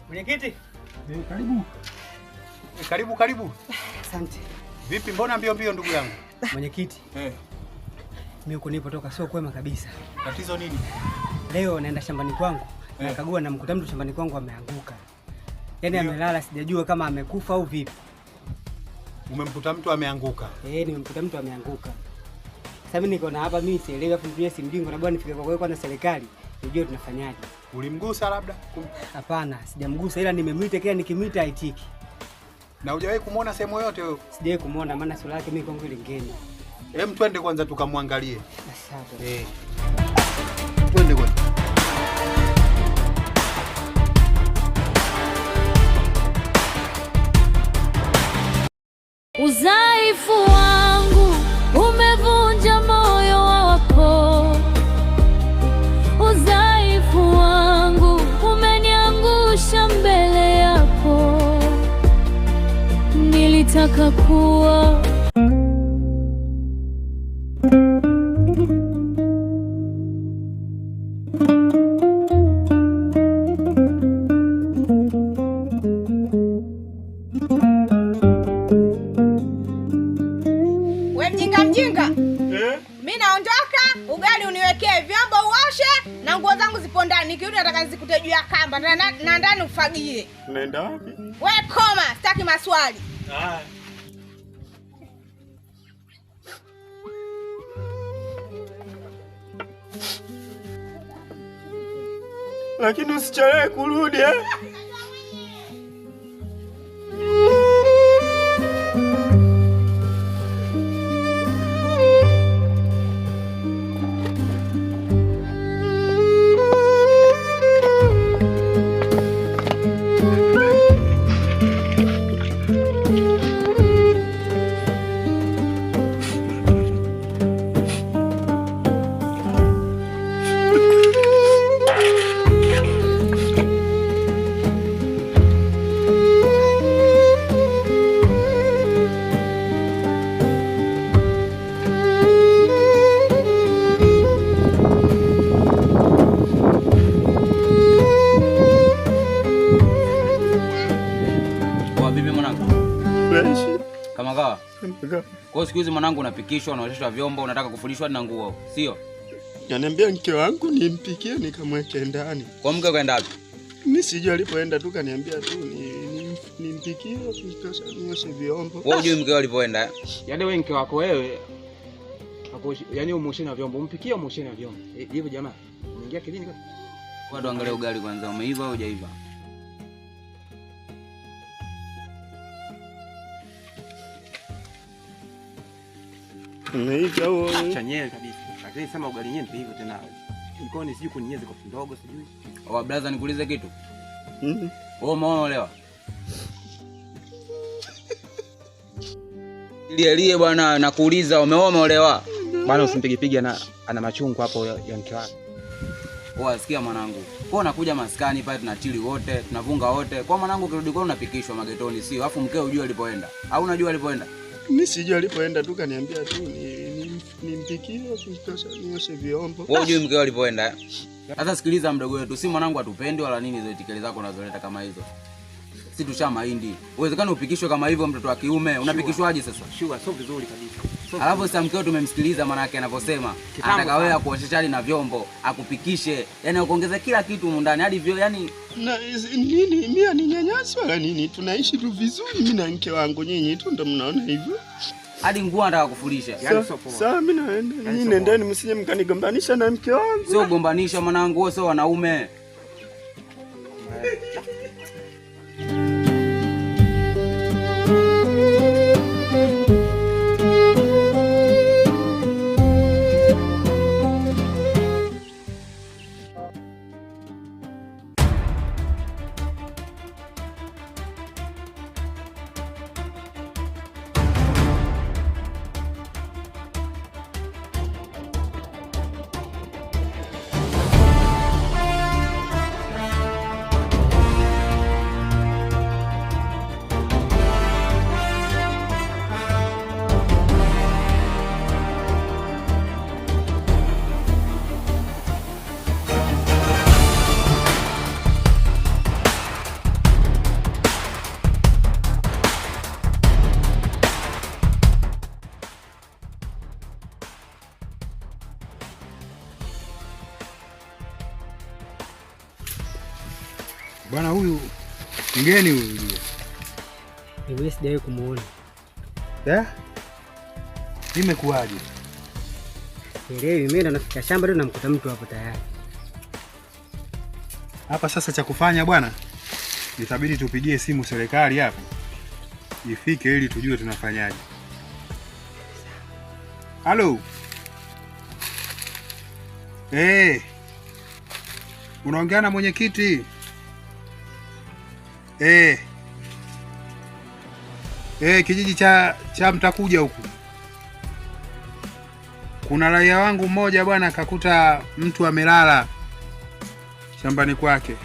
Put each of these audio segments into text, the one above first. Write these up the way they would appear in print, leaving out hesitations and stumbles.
Mwenyekiti. Karibu. Karibu. Asante. Vipi, mbona mbio ndugu yangu? Mwenyekiti. Mimi huko nilipotoka sio kwema kabisa. Tatizo nini? Leo naenda shambani kwangu, nakagua na mkuta mtu shambani kwangu ameanguka. Yaani amelala, sijajua kama amekufa au vipi. Umemkuta mtu ameanguka? Nimemkuta mtu ameanguka. Sasa mimi niko na hapa, mimi sielewi, afu nipigie simu bingo na bwana nifike kwa kwanza serikali. Unajua tunafanyaje? Ulimgusa labda? Hapana, sijamgusa, ila nimemwita, kila nikimwita haitiki. Na hujawahi kumuona sehemu yote wewe? Sijawahi kumuona, maana sura yake mimi kwangu ile ngeni. Twende kwanza tukamwangalie. Asante. Twende kwanza. Udhaifu wangu umevunja moyo wako, udhaifu wangu umeniangusha mbele yako. Nilitaka kuwa mjinga. Mimi naondoka, ugali uniwekee, vyombo uoshe na nguo zangu zipo ndani. Nikirudi nataka nizikute juu ya kamba na ndani ufagie. Unaenda wapi? Wewe koma, sitaki maswali. Lakini usichelewe kurudi Kama kawa? Kwa siku hizi mwanangu unapikishwa, unaosheshwa vyombo, unataka kufulishwa na nguo, sio? Ananiambia mke wangu nimpikie nikamweke ndani. Kwa mke kaenda wapi? Mimi sijui alipoenda tu, kaniambia tu nimpikie kisha nioshe vyombo. Wewe unajui mke alipoenda? Yaani wewe mke wako wewe yaani umoshe na vyombo, umpikie umoshe na vyombo. Hivyo jamaa, unaingia kilini kwa? Kwa ndo angalia ugali kwanza, umeiva au hujaiva? Umeiva au chanyewe kabisa. Lakini sema ugali yenyewe ndio hivyo tena. Mkono sijui kunyeze kwa ndogo sijui. Oh brother, nikuulize kitu. Wewe umeolewa? Lie bwana, nakuuliza umeolewa? Bwana usimpigipige ana machungu hapo ya mke wake. Sikia mwanangu. Kwa unakuja maskani pale tunachili wote, tunavunga wote. Kwa mwanangu ukirudi kwao unapikishwa magetoni, sio? Alafu mkeo unajua alipoenda. Au unajua alipoenda? Mimi sijui alipoenda tu, kaniambia tu nimpikie kisha nioshe vyombo. Wewe unajua mkeo alipoenda? Sasa sikiliza mdogo wetu, si mwanangu atupendi wala nini hizo itikeli zako unazoleta kama hizo. Si tusha mahindi. Uwezekano upikishwe kama hivyo mtoto wa kiume, unapikishwaje sasa? Sure, sio vizuri kabisa. Alafu sasa mkeo tumemsikiliza maana yake anavyosema. Anataka wewe akuosheshe hadi na vyombo, akupikishe. Yaani akuongeze kila kitu huko ndani hadi vyo yani na nini mimi aninyanyasa wala nini? Tunaishi tu vizuri mimi na mke wangu, nyinyi tu ndio mnaona hivyo. Hadi nguo anataka kufulisha. Sasa mimi naenda. Nyinyi nendeni msije mkanigombanisha na mke wangu. Sio gombanisha mwanangu, wewe sio wanaume. Bwana huyu mgeni huyu. Mimi sijawahi kumuona. Imekuwaje? Sielewi, mimi ndo nafika shamba tu namkuta mtu hapo tayari. Hapa sasa cha kufanya bwana, itabidi tupigie simu serikali hapa ifike ili tujue tunafanyaje. Halo. Unaongea na mwenyekiti? Kijiji cha Mtakuja huku. Kuna raia wangu mmoja bwana akakuta mtu amelala shambani kwake.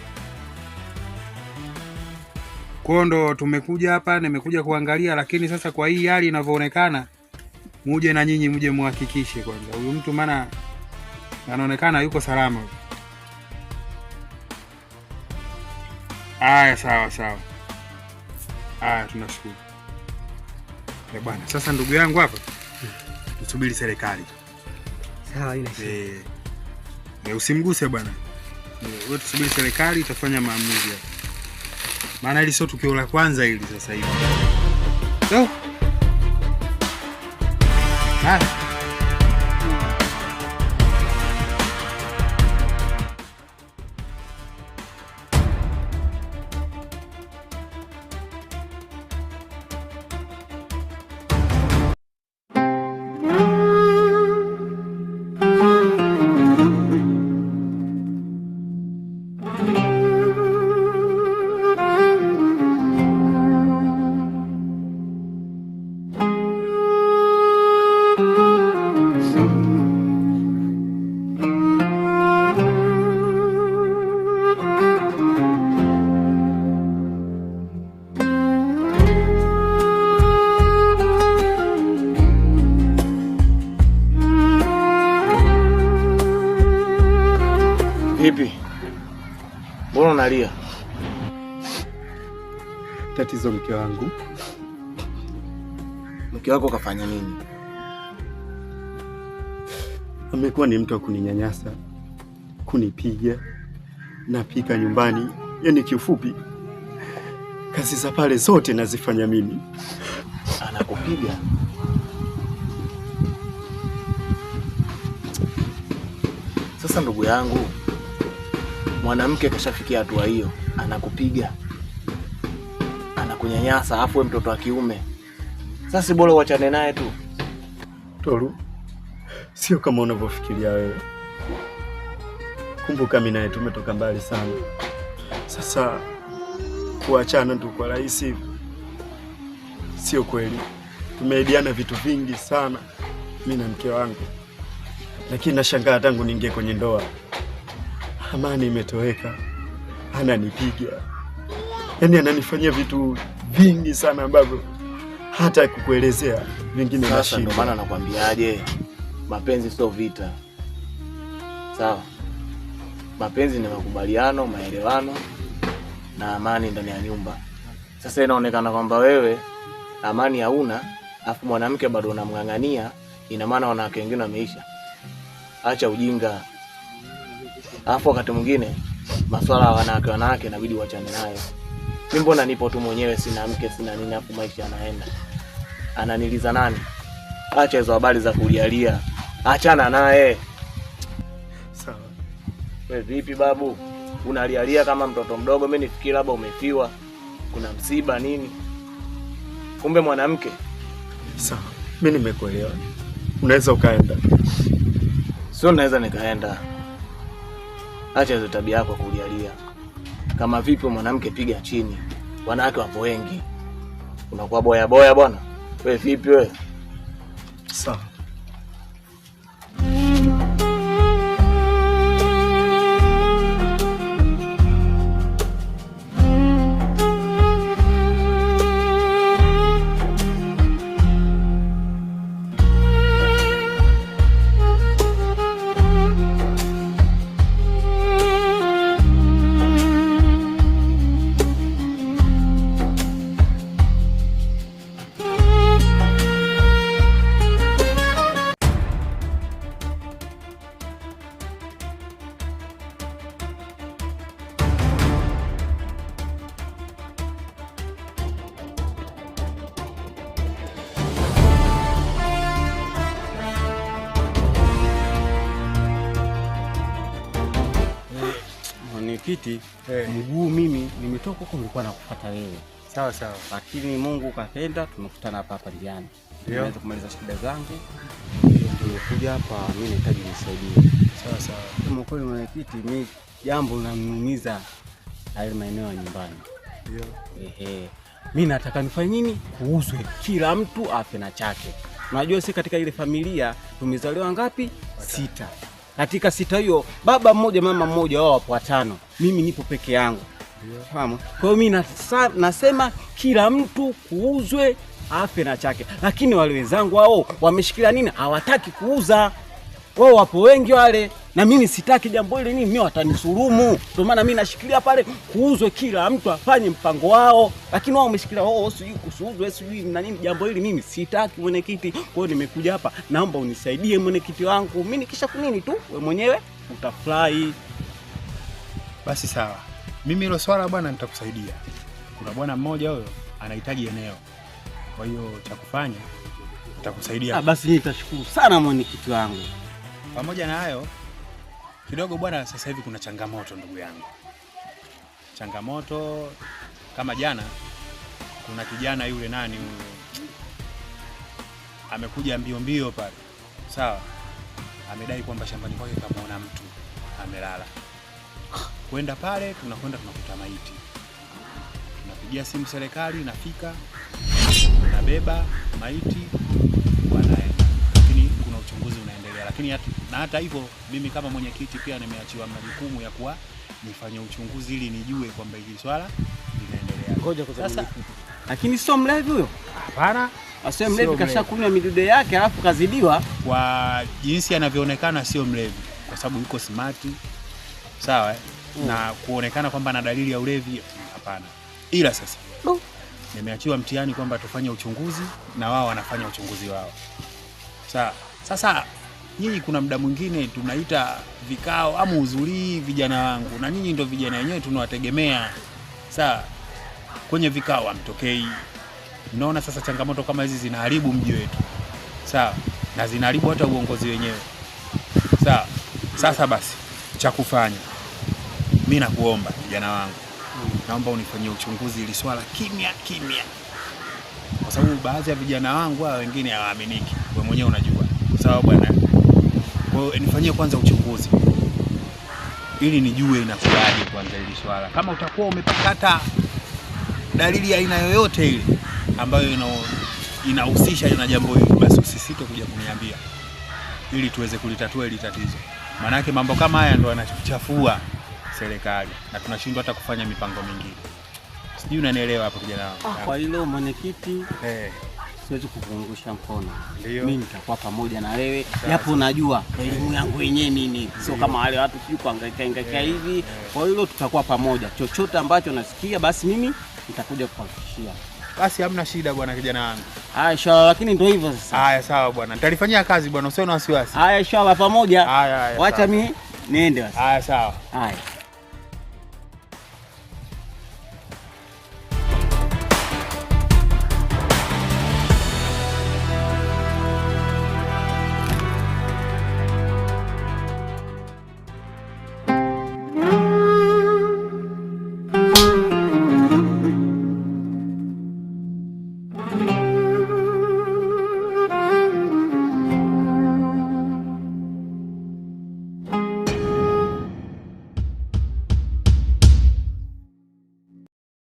Kondo tumekuja hapa, nimekuja kuangalia, lakini sasa kwa hii hali inavyoonekana, muje na nyinyi muje muhakikishe kwanza huyu mtu, maana anaonekana yuko salama. Aya, sawa. Aya, tunashukuru. Bwana, sasa ndugu yangu hapa, tusubiri serikali. Sawa, ina shida. Usimguse bwana. Wewe tusubiri serikali itafanya maamuzi hapa. Maana hili sio tukio la kwanza hili sasa hivi. Vipi? Mbona unalia? Tatizo mke wangu. Mke wako kafanya nini? Amekuwa ni mtu wa kuninyanyasa, kunipiga, napika nyumbani. Yaani kiufupi, kazi za pale zote nazifanya mimi. Anakupiga? Sasa ndugu yangu, mwanamke kashafikia hatua hiyo, anakupiga, anakunyanyasa, afu wewe mtoto wa kiume. Sasa si bora uachane naye tu. Toru, sio kama unavyofikiria wewe. Kumbuka mimi naye tumetoka mbali sana. Sasa kuachana tu kwa rahisi sio kweli. Tumeahidiana vitu vingi sana mimi na mke wangu. Lakini nashangaa tangu niingie kwenye ndoa, amani imetoweka. Ananipiga. Yaani ananifanyia vitu vingi sana ambavyo hata kukuelezea vingine sasa nashindwa. Ndio maana nakwambiaje, mapenzi sio vita. Sawa? Mapenzi ni makubaliano, maelewano na amani ndani ya nyumba. Sasa inaonekana kwamba wewe amani hauna, afu mwanamke bado unamng'ang'ania, ina maana wanawake wengine wameisha. Acha ujinga. Afu wakati mwingine masuala ya wanawake inabidi uachane nayo. Mimi mbona nipo tu mwenyewe, sina mke, sina nini, afu maisha yanaenda. Ananiliza nani? Acha hizo habari za kulialia. Achana naye. Sawa. Wewe vipi babu? Unalialia kama mtoto mdogo, mimi nifikiri labda umefiwa. Kuna msiba nini? Kumbe mwanamke. Sawa. Mimi nimekuelewa. Unaweza ukaenda. Sio naweza nikaenda. Acha hizo tabia yako kulialia. Kama vipi mwanamke, piga chini. Wanawake wapo wengi. Unakuwa boya bwana. Wewe vipi wewe? Sawa. mwenyekiti, mguu mimi nimetoka huko, nilikuwa nakufuata wewe. Sawa sawa. Lakini Mungu kapenda tumekutana hapa njiani. Naweza kumaliza shida zangu. Nimekuja hapa, mimi nahitaji nisaidie. Sawa sawa. Kama kweli mwenyekiti, mimi jambo linaniumiza haya maeneo ya nyumbani. Ndio. Mimi nataka nifanye nini? Kuuzwe, kila mtu afe na chake. Unajua sisi katika ile familia tumezaliwa ngapi? 6. Katika 6 hiyo baba mmoja mama mmoja, wao wapo 5. Mimi nipo peke yangu. Fahamu? Kwa hiyo mimi nasema kila mtu kuuzwe afe na chake. Lakini wale wenzangu wao wameshikilia nini? Hawataki kuuza. Wao wapo wengi wale, na mimi sitaki jambo hili, mimi watanisurumu. Ndio maana mimi nashikilia pale kuuzwe, kila mtu afanye mpango wao. Lakini wao wameshikilia sijui kuuzwe sijui na nini, jambo hili mimi sitaki mwenyekiti. Kwa hiyo nimekuja hapa, naomba unisaidie mwenyekiti wangu. Mimi nikisha kunini tu wewe mwenyewe utafurahi. Basi sawa. Mimi hilo swala bwana nitakusaidia. Kuna bwana mmoja huyo anahitaji eneo. Kwa hiyo cha kufanya nitakusaidia. Basi nitashukuru sana mwenyekiti wangu. Pamoja na hayo kidogo bwana, sasa hivi kuna changamoto ndugu yangu. Changamoto kama jana kuna kijana yule nani huyo amekuja mbio pale. Sawa? Amedai kwamba shambani kwake kamaona mtu amelala. Kwenda pale tunakwenda tunakuta maiti. Tunapigia simu serikali, inafika, tunabeba maiti wanaenda. Lakini kuna uchunguzi unaendelea. Lakini hata hivyo mimi kama mwenyekiti pia nimeachiwa majukumu ya kuwa nifanye uchunguzi ili nijue kwamba hili swala linaendelea. Ngoja kwa sasa. Lakini sio mlevi huyo? Hapana. Asiye mlevi, kashakunywa midude yake alafu kazidiwa. Kwa jinsi anavyoonekana sio mlevi, kwa sababu yuko smart. Sawa na kuonekana kwamba ana dalili ya ulevi, hapana. Ila sasa nimeachiwa mtihani kwamba tufanye uchunguzi na wao wanafanya uchunguzi wao. Sawa. Sasa nyinyi kuna muda mwingine tunaita vikao ama uzuri vijana wangu, na nyinyi ndio vijana wenyewe tunawategemea. Sawa. Kwenye vikao hamtokei. Unaona sasa changamoto kama hizi zinaharibu mji wetu. Sawa. Na zinaharibu hata uongozi wenyewe. Sawa. Sasa basi cha kufanya, mimi nakuomba kijana wangu, naomba unifanyie uchunguzi ili swala kimya, kwa sababu baadhi ya vijana wangu hao wengine hawaaminiki. Wewe mwenyewe unajua. Sawa bwana. Kwa hiyo nifanyie kwanza uchunguzi ili nijue inakuwaje kwanza ili swala. Kama utakuwa umepata dalili ya aina yoyote ile ambayo inahusisha na jambo hili, basi usisite kuja kuniambia ili tuweze kulitatua hili tatizo. Maana yake mambo kama haya ndio yanachafua serikali na tunashindwa hata kufanya mipango mingine. Sijui unanielewa hapo kijana wangu. Kwa hilo mwenyekiti, siwezi kukungusha mkono. Mimi nitakuwa pamoja na wewe. Japo najua elimu yangu yenyewe mimi sio kama wale watu sio kuhangaika hivi. Kwa hilo tutakuwa pamoja. Chochote ambacho nasikia basi mimi nitakuja kukuhakikishia. Basi hamna shida bwana kijana wangu. Haya inshallah, lakini ndio hivyo sasa. Haya sawa bwana. Nitalifanyia kazi bwana, usiwe na wasiwasi. Haya inshallah pamoja. Haya. Wacha mimi niende basi. Haya sawa. Haya.